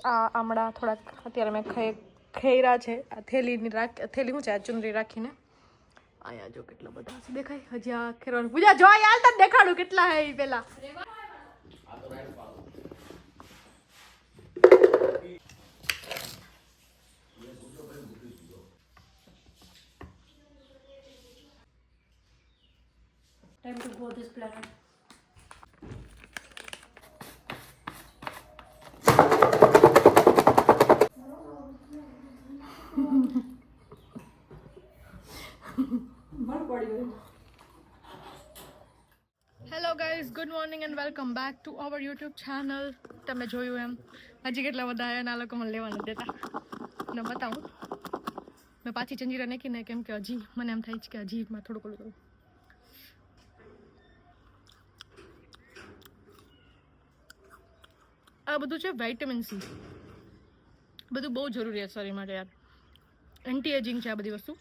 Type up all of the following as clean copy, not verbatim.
આ આમળા થોડાક અત્યારે મેં ખેરા છે. આ થેલી શું છે, આ ચુનરી રાખીને. અહીંયા જો કેટલા બધા છે દેખાય. હજી આ ખેરવાનું પૂજા જો યાર તને દેખાડું કેટલા હે પેલા. Time to go this planet. Hello guys, good morning and welcome back to our YouTube channel. તમે જોયું એમ હજી કેટલા બધા આવ્યા, આ લોકો મને લેવા નથી દેતા. ને બતાવું મેં પાછી ચંજીરા નાખીને, કેમ કે હજી મને એમ થાય છે કે હજી માં થોડુંક ઓલું કરું. આ બધું છે વિટામિન સી, બધું બહુ જરૂરી છે શરીર માટે યાર. એન્ટી એજિંગ છે આ બધી વસ્તુ.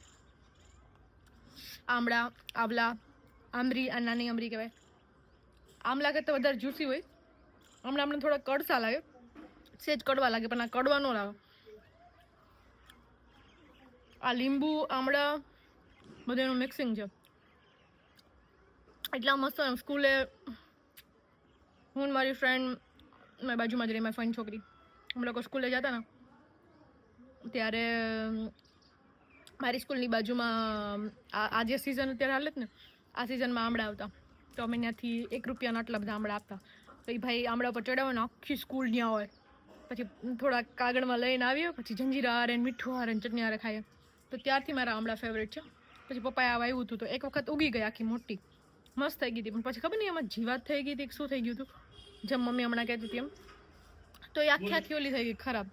આમળા, આવલા, આમરી, આ નાની આમરી કહેવાય. આમલા કરતાં વધારે જ્યુસી હોય. આમળા અમને થોડા કડસા લાગે, સેજ કડવા લાગે, પણ આ કડવા ન લાગે. આ લીંબુ, આમળા બધું એનું મિક્સિંગ છે. એટલા મસ્ત. સ્કૂલે હું મારી ફ્રેન્ડ, મારી બાજુમાં જ રહી, મારી ફ્રેન્ડ છોકરી, અમે લોકો સ્કૂલે જતા ને ત્યારે મારી સ્કૂલની બાજુમાં આ જે સિઝન અત્યારે હાલે જ ને, આ સિઝનમાં આમળા આવતા. તો અમે ત્યાંથી 1 રૂપિયાના આટલા બધા આમળા આપતા. તો એ ભાઈ આમળા પર ચડાવે ને આખી સ્કૂલ ત્યાં હોય. પછી થોડા કાગળમાં લઈને આવીએ, પછી જંજીરા હારે, મીઠું હારે, ચટણી હારે ખાઈએ. તો ત્યારથી મારા આમળા ફેવરેટ છે. પછી પપ્પાએ આવા આવ્યું હતું તો એક વખત ઉગી ગઈ આખી મોટી, મસ્ત થઈ ગઈ હતી. પણ પછી ખબર નહીં એમાં જીવાત થઈ ગઈ હતી, શું થઈ ગયું હતું, જેમ મમ્મી હમણાં કહેતી હતી એમ. તો એ આખી ઓલી થઈ ગઈ ખરાબ,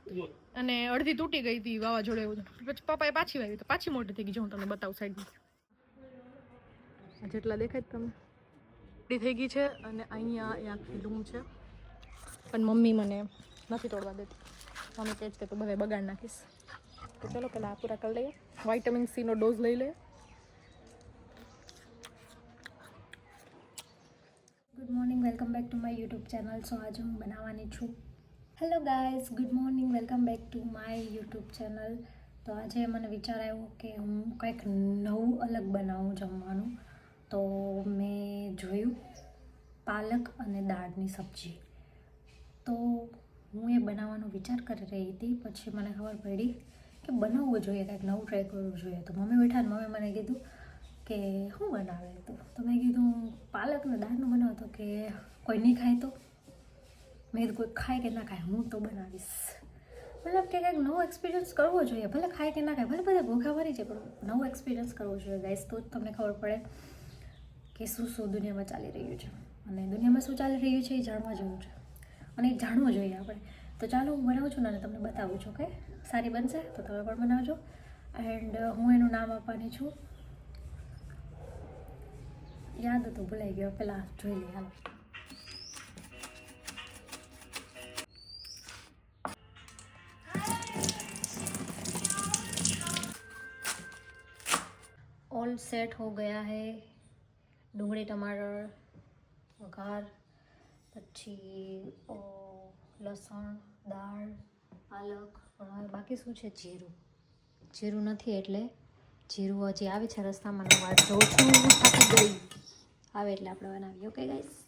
અને અડધી તૂટી ગઈ હતી વાવાઝોડે એવું. પછી પપ્પાએ પાછી વાવી તો પાછી મોટી થઈ ગઈ. જો હું તમને બતાવું સાઈડમાં જેટલા દેખાય તમને થઈ ગઈ છે. અને અહીંયા એ આખી લૂમ છે, પણ મમ્મી મને નથી તોડવા દેતી. મમ્મી કહે છે કે તું બધે બગાડ નાખીશ. તો ચલો પહેલાં આ પૂરા કરી લઈએ, વિટામિન સીનો ડોઝ લઈ લઈએ. Good morning, welcome back to my YouTube channel. So आज હું બનાવવાની છું. Hello guys, good morning, welcome back to my YouTube channel. તો આજે મને વિચાર આવ્યો કે હું કંઈક નવું અલગ બનાવું જમવાનું. તો મેં જોયું પાલક અને દાળની સબ્જી. તો હું એ બનાવવાનો વિચાર કરી રહી હતી. પછી મને ખબર પડી કે બનાવવું જોઈએ, કંઈક નવું ટ્રાય કરવું જોઈએ. તો મમ્મી બેઠા ને મમ્મી મને કીધું કે શું બનાવે તું? તો મેં કીધું પાલક ને દાળનું બનાવો. તો કે કોઈ નહીં ખાય તો મેં કીધું કોઈ ખાય કે ના ખાય, હું તો બનાવીશ. મતલબ કે કંઈક નવો એક્સપિરિયન્સ કરવો જોઈએ, ભલે ખાય કે ના ખાય, ભલે બધા ભૂખા મરી જાય, પણ નવો એક્સપિરિયન્સ કરવો જોઈએ ગાઈસ. તો જ તમને ખબર પડે કે શું શું દુનિયામાં ચાલી રહ્યું છે, અને દુનિયામાં શું ચાલી રહ્યું છે એ જાણવા જેવું છે, અને એ જાણવું જોઈએ આપણે. તો ચાલો હું બનાવું છું ને તમને બતાવું છું કે સારી બનશે તો તમે પણ બનાવજો. એન્ડ હું એનું નામ આપવાની છું, યાદ હતું ભૂલાઈ ગયો, પહેલાં જોઈ લઈએ. હાલો, ऑल सेट हो गया है. डूंगળી टमाटर વઘાર, પછી લસણ, દાળ, પાલક. પણ હવે બાકી શું છે? જીરું નથી, એટલે જીરું હજી આવે છે રસ્તામાં, વાટ જોઉં છું. થાકી ગઈ, આવે એટલે આપણે બનાવીએ. Okay guys.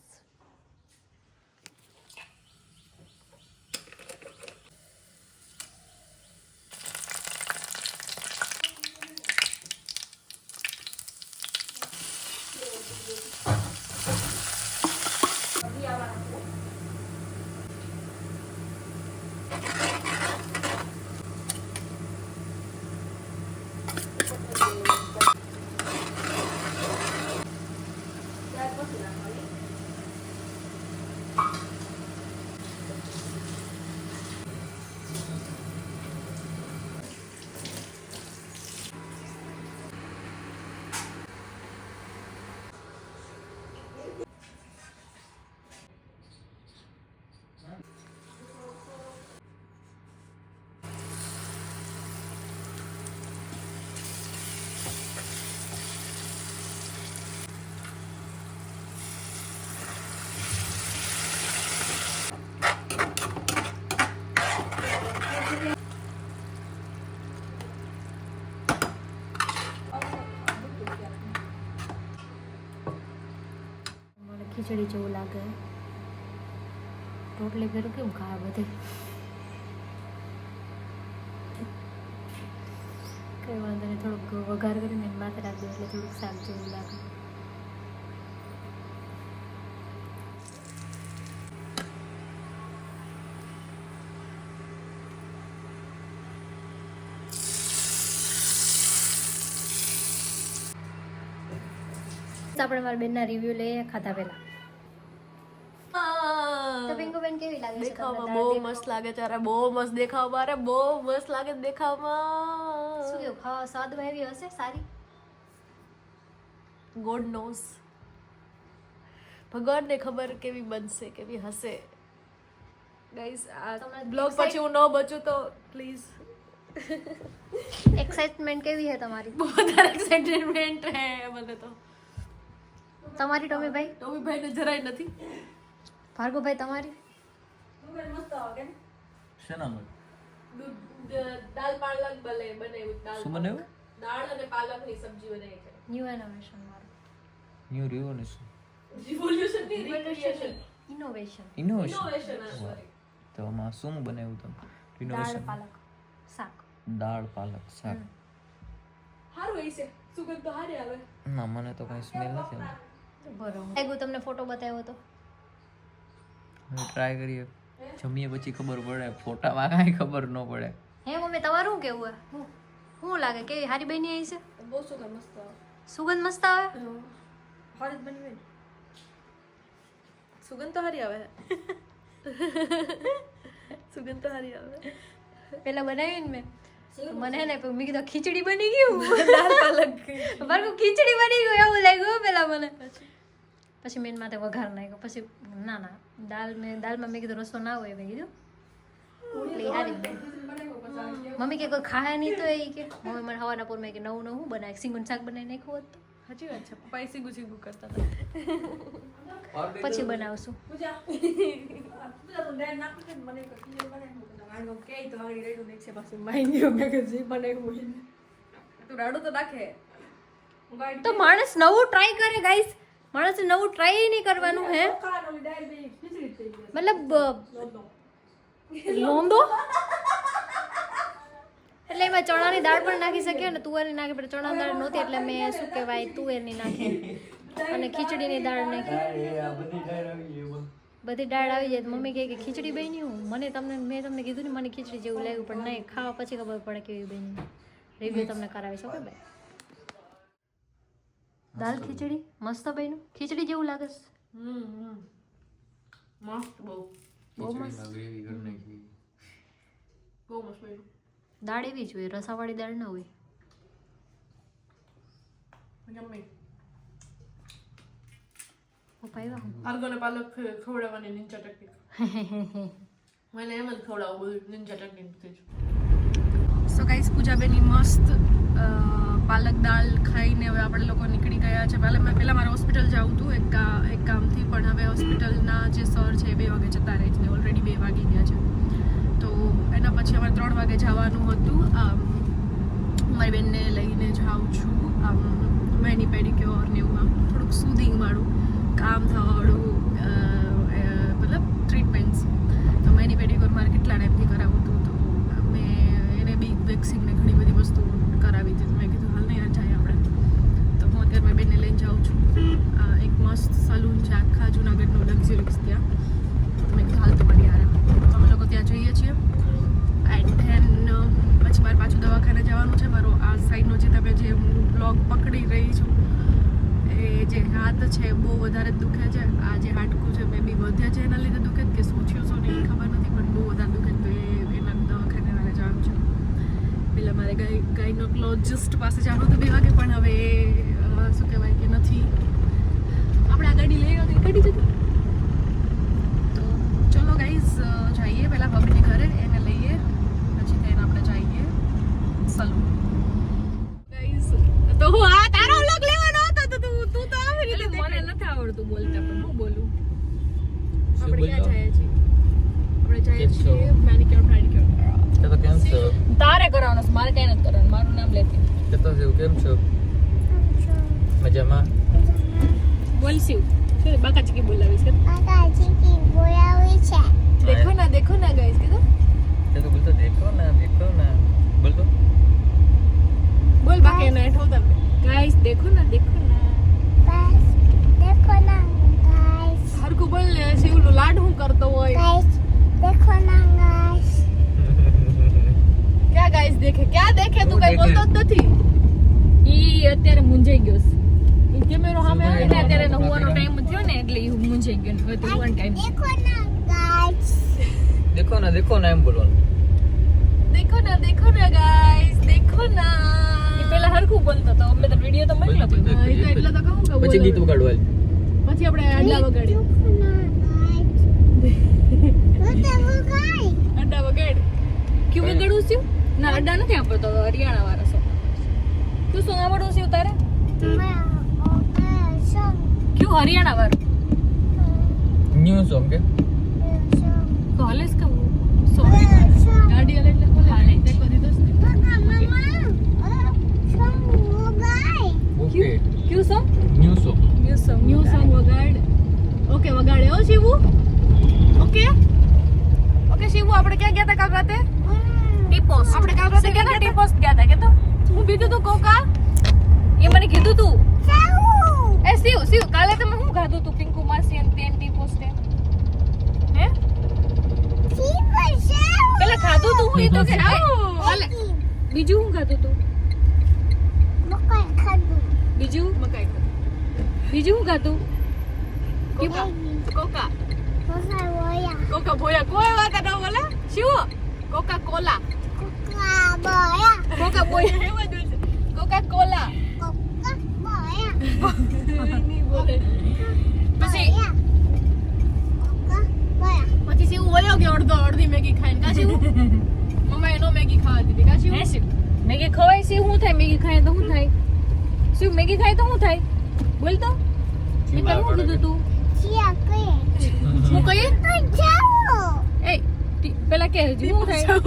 ખીચડી જેવું લાગે. રોટલી ભેરું કેવું ખાવા બધે. કંઈ વાંધો નહીં, થોડુંક વઘાર કરીને માથે રાખી દો એટલે થોડુંક શાક જેવું લાગે. આપણે મારા બેનના રિવ્યુ લઈએ ખાધા પહેલા. તો પિંકુબેન કેવી લાગે છે? દેખાવમાં બહુ મસ્ત લાગે છે. અરે બહુ મસ્ત દેખાવમાં, અરે બહુ મસ્ત લાગે છે દેખાવમાં. શું કેવું, ખાવા સ્વાદમાં એવી હશે સારી? ગોડ નોઝ, ભગવાનને ખબર કેવી બનશે, કેવી હશે. ગાઈસ આ બ્લોગ પછી હું ન બચું તો પ્લીઝ. એક્સાઇટમેન્ટ કેવી છે તમારી? બહુ વધારે એક્સાઇટમેન્ટ હે મને તો. તમારી ટોમીભાઈ? ટોમીભાઈને જરાય નથી. ભાર્ગવભાઈ તમારી? દાલ પાલક બનાવ્યું. શું બનાવ્યું? દાળ અને પાલકની સબ્જી બનાવી છે. ન્યુ ઇનોવેશન મારું. New revolution. રિવોલ્યુશન નહીં, રિક્રિએશન. ઇનોવેશન. ઇનોવેશન. તો આમાં શું બનાવ્યું તમે? દાળ ઇનોવેશન. પાલક શાક. દાળ પાલક શાક. સારું હોય છે, સુગંધ તો સારી આવે. ના, મને તો કઈ સ્મેલ નથી આવતી. બરોબર. લાગ્યું તમને ફોટો બતાવ્યો તો? હવે ટ્રાય કરીએ, જમીએ પછી ખબર પડે. ફોટામાં કાંઈ ખબર ન પડે. હે મમ્મી, તમારું શું કેવું હે? શું લાગે, કેવી હારી બની આવી છે? બહુ સુગંધ મસ્ત આવે. સુગંધ મસ્ત આવે? હારી જ બની હોય ને. સુગંધ તો સારી આવે. સુગંધ તો સારી આવે. પેલા બનાવી ને મેં તો મને હે ને મેં કીધું ખીચડી બની ગયું. દાળ પાલક. બરાબર ખીચડી બની ગયું એવું લાગ્યું પેલા મને. પછી મેં માથે વઘાર નાખ્યો. પછી ના દાળમાં મેં કીધું રસો ના હોય મેં કીધું એટલે હારી બની. મમ્મી કે કોઈ ખાય નહીં તો એ કે મમ્મી મને હવાના પોરમાં કે નવું નવું બનાવે સિંગુનું શાક બનાવી નાખ્યું હોત તો સાચી વાત છે. પપ્પા સીગું સીગું કરતા હતા. પછી બનાવશું. તો માણસ નવું ટ્રાય કરે ગાઈસ. માણસ નવું ટ્રાય નહીં કરવાનું હે મતલબ લોંદો એટલે એમાં ચણાની દાળ પણ નાખી શકીએ ને તુવેરની નાખી પણ ચણાની દાળ નહોતી એટલે મેં શું કહેવાય તુવેરની નાખી અને ખીચડીની દાળ નાખી. બધી દાળ આવી જાય. મમ્મી કહે કે ખીચડી બની હું મેં તમને કીધું ને મને ખીચડી જેવું લાગ્યું પણ નહીં ખાવા પછી ખબર પડે કેવી બની. રિવ્યુ તમને કરાવી શકો ભાઈ. દાલ ખીચડી મસ્ત બન્યું. ખીચડી જેવું લાગે છે. મસ્ત બહુ બહુ મસ્ત. બહુ મસ્ત બન્યું. દાળ એવી જ હોય, રસાવાળી દાળ ના હોય. યમ્મી. ભાઈ પાલક ખવડાવવાની નિંજા ટેકનિક. મને એમ જ ખવડાવું બધું નિંજા ટેકનિક. સો ગાઈસ પૂજાબેનની મસ્ત પાલક દાળ ખાઈને હવે આપણે લોકો નીકળી ગયા છે. પહેલાં મારે હોસ્પિટલ જવું હતું એક કામથી પણ હવે હોસ્પિટલના જે સર છે 2 વાગે જતા રહે છે. ઓલરેડી 2 વાગી ગયા છે તો એના પછી અમારે 3 વાગે જવાનું હતું. મારી બેનને લઈને જાઉં છું મેની પેડિક્યોર ને એવું થોડુંક સુધિંગવાળું કામ થવાવાળું મતલબ ટ્રીટમેન્ટ્સ. તો મેની પેડિક્યોર મારે કેટલા ટાઈમથી કરાવવું હતું તો મેં એને બી વેક્સિંગને ઘણી બધી વસ્તુ કરાવી હતી. મેં કીધું હાલ નહીં જાય આપણે તો હું અત્યારે મારી બેનને લઈને જાઉં છું. એક મસ્ત સલૂન છે આખા જુનાગઢનું લક્ઝરીસ ત્યાં. મેં કીધું હાલ તમારી યાર અમે લોકો ત્યાં જઈએ છીએ એન્ડ ધેન પછી મારે પાછું દવાખાને જવાનું છે. મારો આ સાઈડનો જે તમે જે હું બ્લોગ પકડી રહી છું એ જે હાથ છે બહુ વધારે દુખે છે. આ જે હાડકું છે મે બી વધે છે એના લીધે દુખે કે શું થયું શું નહીં ખબર નથી પણ બહુ વધારે દુખે તો એના દવાખાને મારે જવાનું છે. પેલા મારે ગાયનોકોલોજિસ્ટ પાસે જવાનું હતું 2 વાગે પણ હવે શું કહેવાય કે નથી. આપણે આ ગાડી લઈ ગઈ ગાડી જતી તો ચલો ગાઈઝ જઈએ પહેલાં ભાભીની ઘરે એને લઈએ પછી તેને આપણે જઈએ સલૂન. ગાઈઝ તો હું આ તારો વ્લોગ લેવાનો હતો તો તું તો આવી રીતે મને નથી આવડતું બોલતા પણ હું બોલું. આપણે ક્યાં જઈએ છીએ? આપણે જઈએ છીએ મેનિક્યોર પેડિક્યોર. તો કેમ છો? તારે કરવાનો છે મારે કઈ નથી કરવાનું. મારું નામ લેતી કેતો કેમ છો? મજામાં? બોલ શિવ. કે બાકા ચીકી બોલાવીશ કે देखो ना गाइस के તે તો બોલતો દેખો ના બોલતો बोल बाके ना ठो तब गाइस देखो ना हर को बोल शिवलो लाड હું કરતો હોય क्या गाइस देखे તું કઈ બોલતો જ નથી ઈ અત્યારે મૂંઝાઈ ગયો છે ઈ કેમેરો સામે આવે ને અત્યારે નહવાનો ટાઈમ થયો ને એટલે ઈ મૂંઝાઈ ગયો હવે તો વન ટાઈમ देखो ना એમ બોલવાનું देखो ना गाइस देखो ना ઈ પેલા હરખું બોલતો તો અમે તો વિડિયો તો મોકલ્યો ઈ તો એટલે તો કહું કે પછી ગીત વગાડવા પછી આપણે અડ્ડા વગાડી અડ્ડા વગાડ ક્યું વગાડું છું ના અડ્ડા નથી આપતો હરિયાણા વાળા સો ક્યું સોંગ આવડું છું તારે ક્યું હરિયાણા વાળું ન્યુ સોંગ કે કોલેજ का वो सॉन्ग गाड़ी वाले એટલે બોલે હાલે તે કરી દોસ ઓકે ક્યું સોંગ ન્યુ સોંગ વગાડ ઓકે વગાડે હો શિવુ ઓકે શિવુ આપણે ક્યાં ગયા હતા કાલ રાતે ટીપોસ આપણે કાલ રાતે ગયા હતા ટીપોસ ગયા હતા કે તો હું બીજું તો કોકા એ મને કીધું તું એ શિવ કાલે તમે શું ખાધું તું પિંકુ માસી અને તેન ટીપોસ તે હે પેલા ખાધું તું હું એ તો કે કાલે બીજું શું ખાધું તું બીજું મકાઈ ખાધું બીજું શું ખાધું કોકા ભોયા કોઈ વાત ન બોલે શું કોકા કોલા કોકા બોયા એમ જ બોલશે કોકા કોલા નહીં બોલે પછી શિવ બોલ્યો કે અડધી મેગી ખાઈને કા શિવ મમ્મા એનો મેગી ખાવા દીધી કા શિવ મેગી ખવાય શિવ શું થાય મેગી ખાય તો શું થાય શિવ મેગી ખાય તો શું થાય બોલ તો મેં તને શું કીધું તું હું કહીએ એ પેલા કે હજી શું થાય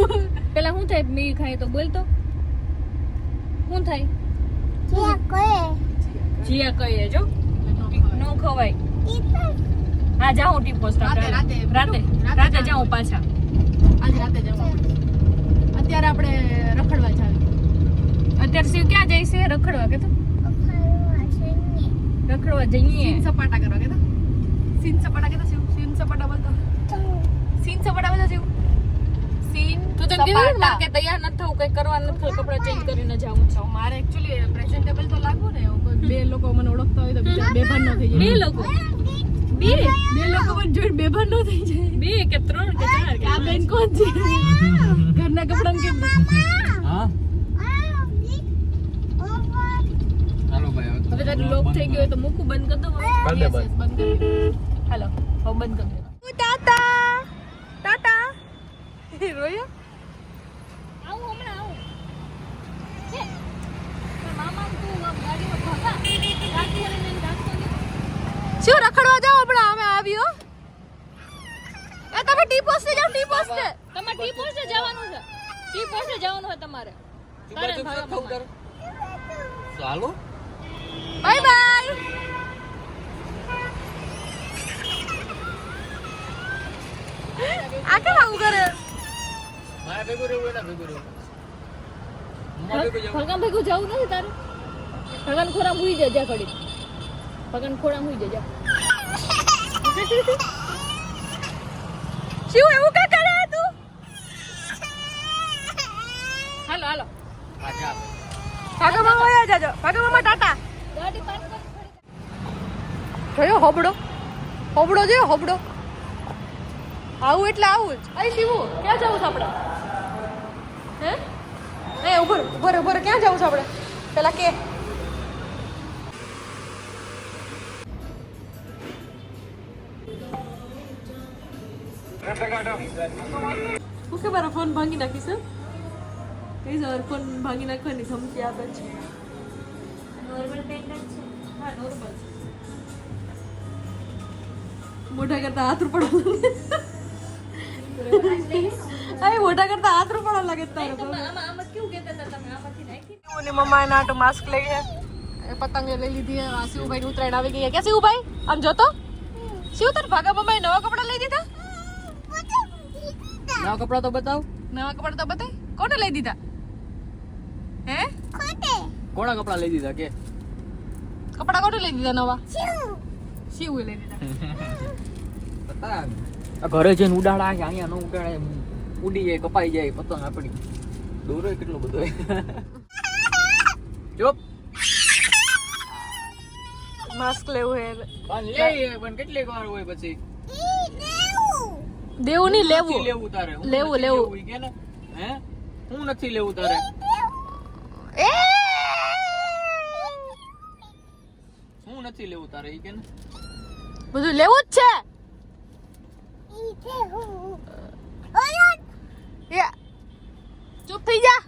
પેલા શું થાય મેગી ખાય તો બોલ તો શું થાય જીયા કહીએ જો નો ખવાય હા જાઉં ટી પોસ્ટ રાતે જાઉં પાછા આજ રાતે જાઉં અત્યારે આપણે રખડવા જાવ અત્યારે શિવ ક્યાં જાય છે રખડવા કે તો રખડવા જઈએ સીન સપાટા કરવા કે તો સીન સપાટા કે તો શિવ સીન સપાટા બોલતો સીન સપાટા બોલતો શિવ સીન તો તેમ કીધું ને કે તૈયાર ન થવું કઈ કરવા ન થવું કપડા ચેન્જ કરીને જાવું છે મારે એક્ચ્યુઅલી પ્રેઝન્ટેબલ તો લાગવું ને બે લોકો મને ઓળખતા હોય તો બીજા બેભાન ન થઈ જાય બે લોકો બે લોકો પણ જોઈને બેભાન ન થઈ જાય બે કે ત્રણ કે ચાર કે આ બેન કોણ છે ઘરના કપડાં કેમ હા હાલો ભાઈ હવે તારું લોક થઈ ગયો તો મુકું બંધ કર દો કર દે બંધ. બંધ કરી હાલો હવે બંધ કર દે ટાટા રોયો આવું હમણાં આવું હે મામા તું ગાડીમાં ભગા ગાડી લઈને રાખતો ને શું રખડવા જાવ હમણાં અમે આવ્યો એ તમે ટી પોસ્ટે જાવ ટી પોસ્ટે તમારે ટી પોસ્ટે જવાનું છે ટી પોસ્ટે જવાનું છે તમારે ચાલો બાય બાય આ કેમ આવું કરે મારા ભેગું રહેવું એના ભેગું રહેવું મમ્મા ભેગું જાવ ભગવાન ભેગું જવું નથી તારે ભગવાન ખોરામ હુઈ જા ઘડી ભગવાન ખોરામ હુઈ જા શું એવું કા કરે તું હાલો હાલો આજા ભાગો મામા વયા જાજો ભાગો મામા ટાટા ગાડી પાસ જોયો હોબડો જોયો હોબડો આવું એટલે આવું જ આઈ શિવુ ક્યાં જવું છે આપણે હે ઉભર ક્યાં જવું છે આપણે પેલા કે ઓકે મારો ફોન ભાંગી નાખીશ કઈ સર ફોન ભાંગી નાખવાની ધમકી આપે છે નોર્મલ પેન્ટ છે હા નોર્મલ મોઢા કરતા હાથ પડવા લાગે મોઢા કરતા હાથ પડવા લાગે તારે આમાં કેવું કહેતા હતા તમે આમાંથી નાખી ઓની મમ્માએ નાટો માસ્ક લઈ છે પતંગે લઈ લીધી છે આ શિવભાઈ ની ઉતરાયણ આવી ગઈ છે ક્યાં શિવભાઈ આમ જોતો શિવ તને ભાગા મમ્માએ નવા કપડા લઈ દીધા? નવા કપડા તો બતાવ. નવા કપડા તો બતાય. કોને લઈ દીધા? હે? કોના કપડા લઈ દીધા કે? કપડા કોને લઈ દીધા નવા? શિવે લઈ દીધા. પતંગ આ ઘરે જઈને ઉડાડા કે અહીંયા ન ઉડાડે, ઉડી જાય, કપાઈ જાય પતંગ આપણી. દોરો કેટલો બધો ચૂપ. માસ્ક લેવું હે. પણ કેટલીક વાર હોય પછી દેવું નહીં લેવું. લેવું તારે. લેવું, લેવું. ઈ કે ને હે હું નથી લેવું તારે. હું નથી લેવું તારે ઈ કે ને. બધું લેવું જ છે. યા. ચૂપ થઈ જા.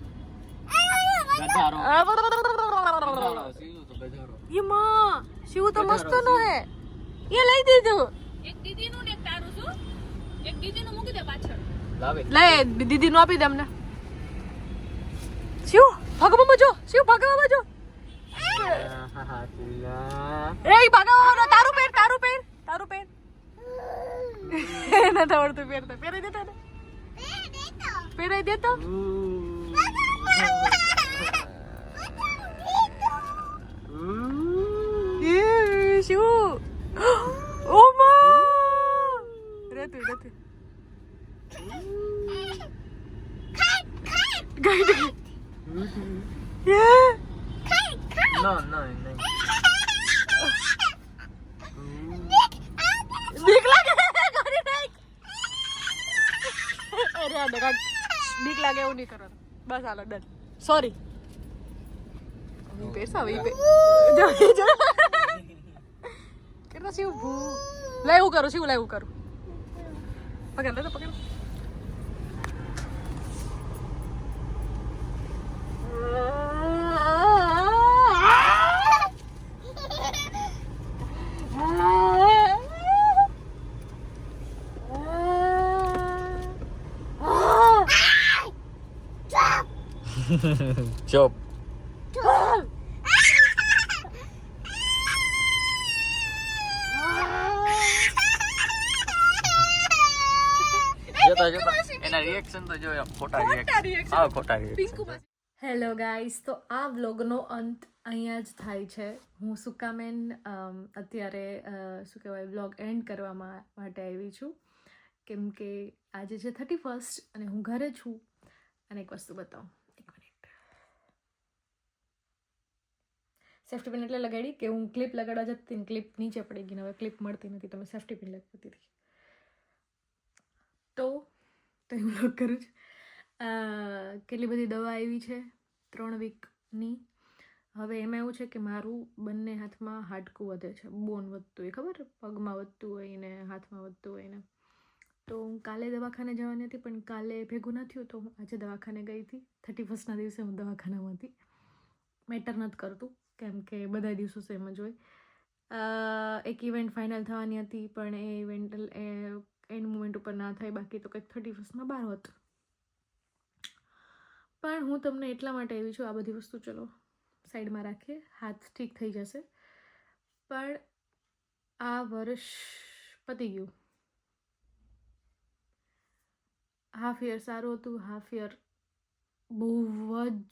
ગધારો. ગધારો. સીધું તો ગધારો. ये मां शिव तो गधारो, मस्त नो शिव. है ये લઈ દીધું એક દીદીનું ને એક તારું છું એક દીદીનું મૂકી દે પાછળ લાવે. લે દીદી નું આપી દે અમને શિવ ભાગવામાં જો શિવ ભાગવામાં જો એ ભાગવાનો તારું પેર નથી આવડતું પહેરતા પહેરાઈ દેતા ને પહેરાઈ દેતો એ શિવ ઓ માં રહેતું ગાઈડ યે No, નહીં. બીક લાગે કરી નાખ અરે આ ડર બીક લાગે એવું નહીં કરવાનું બસ હાલો ડન સોરી પૈસા વી પે જો કેટલા શિવ ભૂ લાઈવ કરું શિવ લાઈવ કરું પકડ લે તો પકડ ચોપ. જોતા એના રિએક્શન તો જોયા ખોટા રિએક્શન. હા ખોટા રિએક્શન. હેલો ગાઈસ, તો આ વ્લોગનો અંત અહીંયા જ થાય છે. હું સુકામેન અત્યારે શું કહેવાય વ્લોગ એન્ડ કરવા માટે આવી છું, કેમ કે આજે છે 31st અને હું ઘરે છું. અને એક વસ્તુ બતાવું, એક મિનિટ. સેફ્ટી પિન એટલે લગાડી કે હું ક્લિપ લગાડવા જતી હતી, ક્લિપ નીચે પડી ગઈ, હવે ક્લિપ મળતી નથી, તો મેં સેફ્ટી પિન લગાવતી હતી. તો હું વ્લોગ કરું છું. કેટલી બધી દવા આવી છે 3 વીકની. હવે એમાં એવું છે કે મારું બંને હાથમાં હાડકું વધે છે, બોન વધતું હોય, ખબર પગમાં વધતું હોય ને હાથમાં વધતું હોય ને. તો હું કાલે દવાખાને જવાની હતી, પણ કાલે ભેગું ન થયું, તો હું આજે દવાખાને ગઈ હતી. 31ના દિવસે હું દવાખાનામાં હતી. મેટર નથી કરતું, કેમ કે બધા દિવસો સેમ જ હોય. એક ઇવેન્ટ ફાઇનલ થવાની હતી, પણ એ ઇવેન્ટ એન્ડ મુમેન્ટ ઉપર ના થાય, બાકી તો કંઈક 31ના બહાર હોત. પણ હું તમને એટલા માટે આવી છું, આ બધી વસ્તુ ચલો સાઈડમાં રાખીએ, હાથ ઠીક થઈ જશે. પણ આ વર્ષ પતી ગયું. હાફ યર સારું હતું, હાફ યર બહુ જ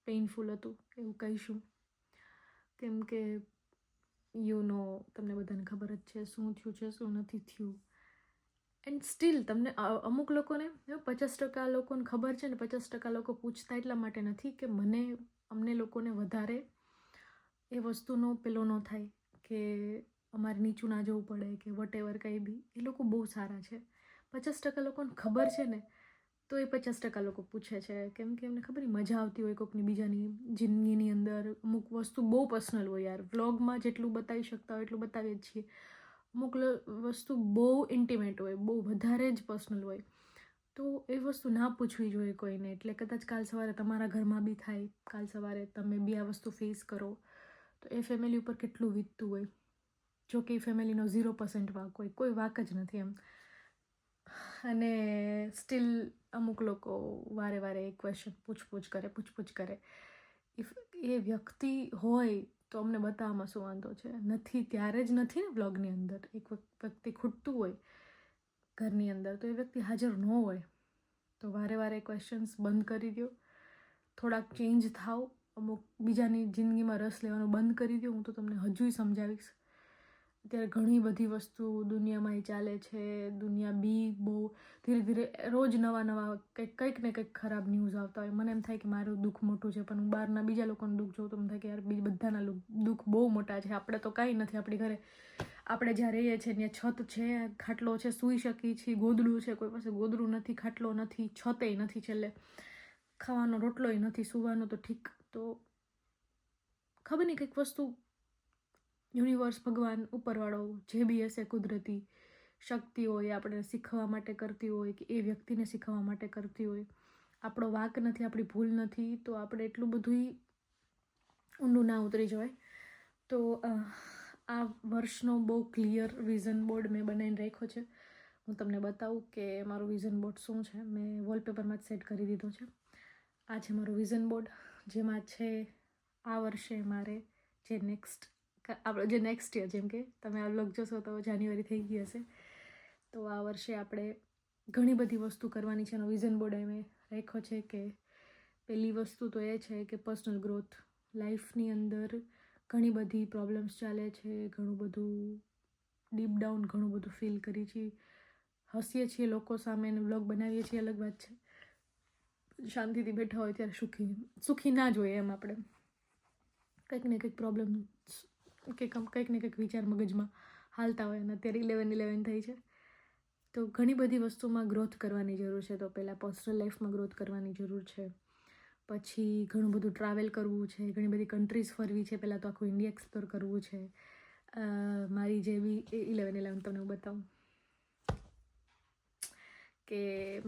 પેઇનફુલ હતું એવું કહીશું, કેમ કે તમને બધાને ખબર જ છે શું થયું છે શું નથી થયું. એન્ડ સ્ટીલ તમને અમુક લોકોને 50% લોકોને ખબર છે ને 50% લોકો પૂછતા એટલા માટે નથી કે અમને લોકોને વધારે એ વસ્તુનો પેલો ન થાય કે અમારે નીચું ના જવું પડે કે વટેવર કંઈ બી. એ લોકો બહુ સારા છે. 50% લોકોને ખબર છે ને તો એ 50% લોકો પૂછે છે, કેમ કે એમને ખબર મજા આવતી હોય કોઈકની બીજાની જિંદગીની અંદર. અમુક વસ્તુ બહુ પર્સનલ હોય યાર, વ્લોગમાં જેટલું બતાવી શકતા હોય એટલું બતાવીએ જ છીએ. અમુક વસ્તુ બહુ ઇન્ટિમેટ હોય, બહુ વધારે જ પર્સનલ હોય, તો એ વસ્તુ ના પૂછવી જોઈએ કોઈને. એટલે કદાચ કાલ સવારે તમારા ઘરમાં બી થાય, કાલ સવારે તમે બી આ વસ્તુ ફેસ કરો, તો એ ફેમિલી ઉપર કેટલું વીતતું હોય. જો કે એ ફેમિલીનો 0% વાંક હોય, કોઈ વાંક જ નથી એમ. અને સ્ટીલ અમુક લોકો વારે વારે એ ક્વેશ્ચન પૂછપૂછ કરે. ઇફ એ વ્યક્તિ હોય તો અમને બતાવવામાં શું વાંધો છે? નથી ત્યારે જ નથી ને બ્લોગની અંદર. એક વ્યક્તિ ખૂટતું હોય ઘરની અંદર તો એ વ્યક્તિ હાજર ન હોય. તો વારે વારે ક્વેશ્ચન્સ બંધ કરી દો, થોડાક ચેન્જ થાવ, અમુક બીજાની જિંદગીમાં રસ લેવાનું બંધ કરી દો. હું તો તમને હજુય સમજાવીશ. અત્યારે ઘણી બધી વસ્તુ દુનિયામાં એ ચાલે છે. દુનિયા બી બહુ ધીરે ધીરે રોજ નવા કંઈક ને કંઈક ખરાબ ન્યૂઝ આવતા હોય. મને એમ થાય કે મારું દુઃખ મોટું છે, પણ હું બહારના બીજા લોકોનું દુઃખ જોઉં તો એમ થાય કે યાર બધાના દુઃખ બહુ મોટા છે. આપણે તો કાંઈ નથી. આપણી ઘરે આપણે જ્યાં રહીએ છીએ ત્યાં છત છે, ખાટલો છે, સૂઈ શકીએ છીએ. ગોદડું છે, કોઈ પાસે ગોદડું નથી, ખાટલો નથી, છતેય નથી, છેલ્લે ખાવાનો રોટલોય નથી, સૂવાનું તો ઠીક. તો ખબર નહીં કંઈક વસ્તુ યુનિવર્સ, ભગવાન, ઉપરવાળો જે બી હશે, કુદરતી શક્તિ હોય આપણે શીખવા માટે કરતી હોય કે એ વ્યક્તિને શીખવા માટે કરતી હોય. આપણો વાંક નથી, આપણી ભૂલ નથી, તો આપણે એટલું બધું ઊંડું ના ઉતરી જવાય. તો આ વર્ષનો બહુ ક્લિયર વિઝન બોર્ડ મેં બનાવીને રાખ્યો છે. હું તમને બતાવું કે મારું વિઝન બોર્ડ શું છે. મેં વોલપેપરમાં જ સેટ કરી દીધો છે. આ છે મારું વિઝન બોર્ડ, જેમાં છે આ વર્ષે મારે જે નેક્સ્ટ યર, જેમ કે તમે આ વ્લોગ જોશો તો જાન્યુઆરી થઈ ગઈ હશે, તો આ વર્ષે આપણે ઘણી બધી વસ્તુ કરવાની છે. એનો વિઝન બોર્ડ મેં રાખ્યો છે કે પહેલી વસ્તુ તો એ છે કે પર્સનલ ગ્રોથ. લાઈફની અંદર ઘણી બધી પ્રોબ્લેમ્સ ચાલે છે, ઘણું બધું ડીપ ડાઉન, ઘણું બધું ફીલ કરી છીએ, હસીએ છીએ લોકો સામે અને વ્લોગ બનાવીએ છીએ, અલગ વાત છે. શાંતિથી બેઠા હોય ત્યારે સુખી ના જોઈએ એમ આપણે કંઈક ને કંઈક પ્રોબ્લેમ કે કંઈક ને કંઈક વિચાર મગજમાં હાલતા હોય. અને અત્યારે 11 થઈ છે, તો ઘણી બધી વસ્તુમાં ગ્રોથ કરવાની જરૂર છે. તો પહેલાં પર્સનલ લાઈફમાં ગ્રોથ કરવાની જરૂર છે, પછી ઘણું બધું ટ્રાવેલ કરવું છે, ઘણી બધી કન્ટ્રીઝ ફરવી છે, પહેલાં તો આખું ઇન્ડિયા એક્સપ્લોર કરવું છે. મારી જે બી 11 તમને હું બતાવું કે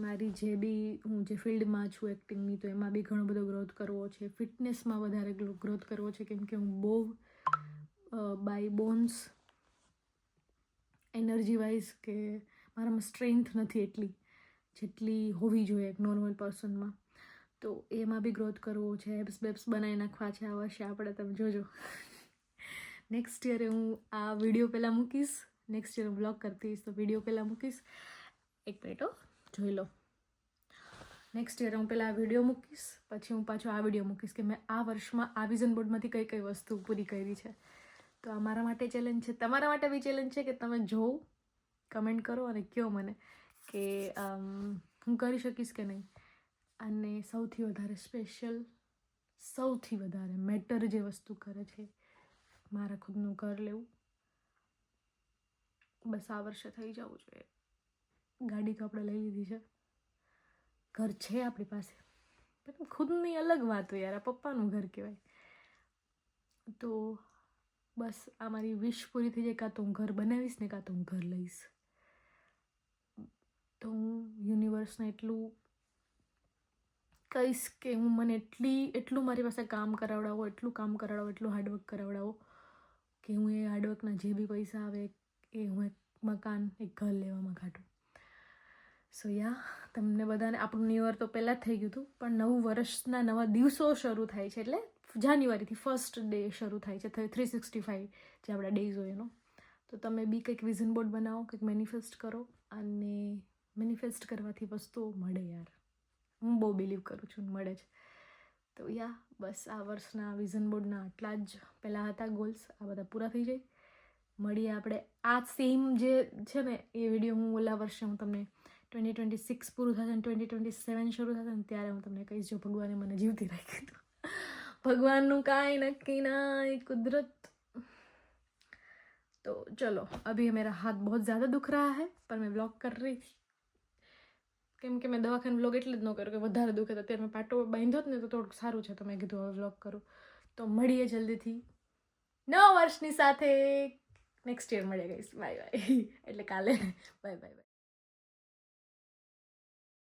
મારી જે બી હું જે ફિલ્ડમાં છું એક્ટિંગની, તો એમાં બી ઘણો બધો ગ્રોથ કરવો છે. ફિટનેસમાં વધારે ગ્રોથ કરવો છે, કેમ કે હું બહુ બાય બોન્સ એનર્જી વાઇઝ કે મારામાં સ્ટ્રેન્થ નથી એટલી જેટલી હોવી જોઈએ એક નોર્મલ પર્સનમાં. તો એમાં બી ગ્રોથ કરવો છે. બેબ્સ બનાવી નાખવા છે આ વર્ષે આપણે, તમે જોજો. નેક્સ્ટ યરે હું આ વિડીયો પહેલાં મૂકીશ, નેક્સ્ટ યર હું વ્લોગ કરતીશ તો વિડીયો પહેલાં મૂકીશ. એક મિનિટ જોઈ લો. નેક્સ્ટ યર હું પહેલાં આ વિડીયો મૂકીશ, પછી હું પાછો આ વિડીયો મૂકીશ કે મેં આ વર્ષમાં આ વિઝન બોર્ડમાંથી કઈ કઈ વસ્તુ પૂરી કરી છે. તો આ મારા માટે ચેલેન્જ છે, તમારા માટે બી ચેલેન્જ છે કે તમે જોવો, કમેન્ટ કરો અને કહો મને કે હું કરી શકીશ કે નહીં. અને સૌથી વધારે સ્પેશિયલ, સૌથી વધારે મેટર જે વસ્તુ કરે છે, મારા ખુદનું ઘર લેવું. બસ આ વર્ષે થઈ જવું જોઈએ. ગાડી તો આપણે લઈ લીધી છે, ઘર છે આપણી પાસે, પણ ખુદની અલગ વાત હોય યાર, આ પપ્પાનું ઘર કહેવાય. તો બસ આ મારી વિશ પૂરી થઈ જાય. કાં તો હું ઘર બનાવીશ ને કાં તો હું ઘર લઈશ. તો હું યુનિવર્સને એટલું કહીશ કે હું મને એટલું મારી પાસે કામ કરાવડાવો, એટલું હાર્ડવર્ક કરાવડાવો કે હું એ હાર્ડવર્કના જે બી પૈસા આવે એ હું એક મકાન, એક ઘર લેવામાં કાઢું. સો તમને બધાને આપણું ન્યૂ યર તો પહેલાં જ થઈ ગયું હતું, પણ નવું વર્ષના નવા દિવસો શરૂ થાય છે, એટલે જાન્યુઆરીથી ફર્સ્ટ ડે શરૂ થાય છે. 365 જે આપણા ડેઝ હોય એનો. તો તમે બી કંઈક વિઝન બોર્ડ બનાવો, કંઈક મેનિફેસ્ટ કરો, અને મેનિફેસ્ટ કરવાથી વસ્તુઓ મળે યાર. હું બહુ બિલીવ કરું છું, મળે છે. તો બસ આ વર્ષના વિઝન બોર્ડના આટલા જ પહેલાં હતા ગોલ્સ, આ બધા પૂરા થઈ જાય. મળીએ આપણે આ સેમ જે છે ને એ વિડીયો હું ઓલા વર્ષે હું તમને 2026 પૂરું થશે અને 2027 શરૂ થશે ને ત્યારે હું તમને કહીશ, જો ભગવાને મને જીવતી રાખી. ભગવાનનું કાંઈ નક્કી નહીં, કુદરત. तो चलो, अभी मेरा हाथ बहुत ज़्यादा दुख रहा है पर मैं व्लॉग कर रही थी, કેમ કે મેં દવાખાને વ્લોગ એટલે જ ન કર્યો કે વધારે દુખે. તો અત્યારે મેં પાટો બાંધ્યો જ ને તો થોડુંક સારું છે, તો મેં કીધું હવે વ્લોગ કરું. તો મળીએ જલ્દીથી નવા વર્ષની સાથે. નેક્સ્ટ યર મળીએ ગઈશ. Bye bye. એટલે કાલે બાય બાય.